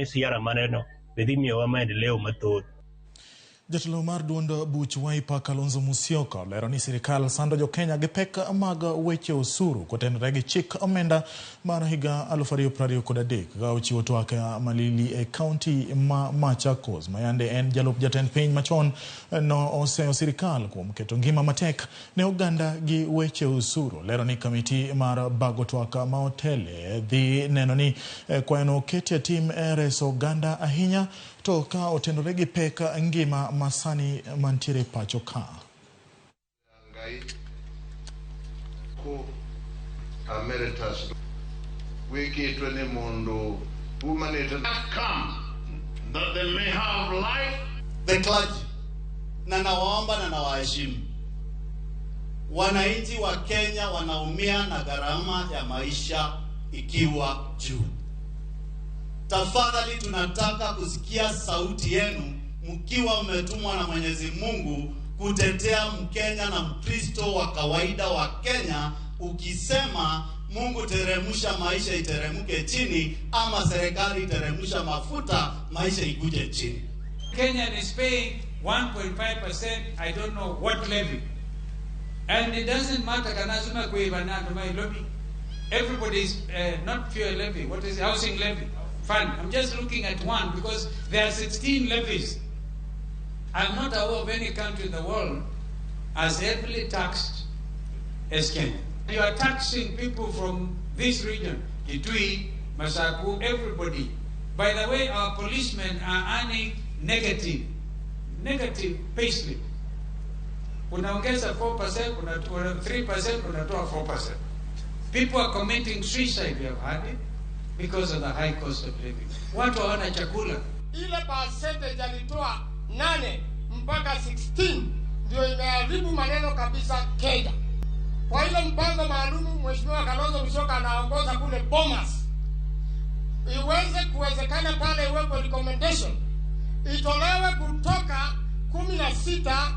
ni siara maneno bedhimio wa maendeleo mathoth. Jatelo mar duond buch Wiper Kalonzo Musyoka lero ni sirkal sando jo Kenya gi pek mag weche osuru kotenore gi chik omenda mar higa 2023 ka ochiwo twak malili e kaunti ma Machakos. Mayande en jalup jatend piny machon no oseyo sirkal kuom keto ngima matek ne oganda gi weche osuru. Lero ni kamiti mar bago twak ma otele dhi neno ni kwano ketie tim reso oganda ahinya to ka otenore gi pek ngima masani mantiere pacho ka. Ko emeritus wiki to ne mondo woman it come that they may have life. The clergy na nawaomba na nawaheshimu. Wananchi wa Kenya wanaumia na gharama ya maisha ikiwa juu. Tafadhali tunataka kusikia sauti yenu mkiwa mmetumwa na Mwenyezi Mungu kutetea Mkenya na Mkristo wa kawaida wa Kenya, ukisema Mungu teremusha maisha iteremuke chini ama serikali iteremusha mafuta maisha ikuje chini. Kenya is paying 1.5%, I don't know what levy. And it doesn't matter kanazuma kuibanana my lobby. Everybody is not fuel levy. What is housing levy? Fund. I'm just looking at one because there are 16 levies. I'm not aware of any country in the world as heavily taxed as Kenya. You are taxing people from this region, Kitui, Masaku, everybody. By the way, our policemen are earning negative payslip. Unaongeza 4%, unatoa 3%, unatoa 4%. People are committing suicide, we have heard it, because of the high cost of living. Watu hawana chakula. Ile percentage alitoa 8 mpaka 16 ndio imeharibu maneno kabisa Kenya. Kwa ile mpango maalum Mheshimiwa Kalonzo Musyoka anaongoza kule Bomas, iweze kuwezekana pale iwepo recommendation itolewe kutoka 16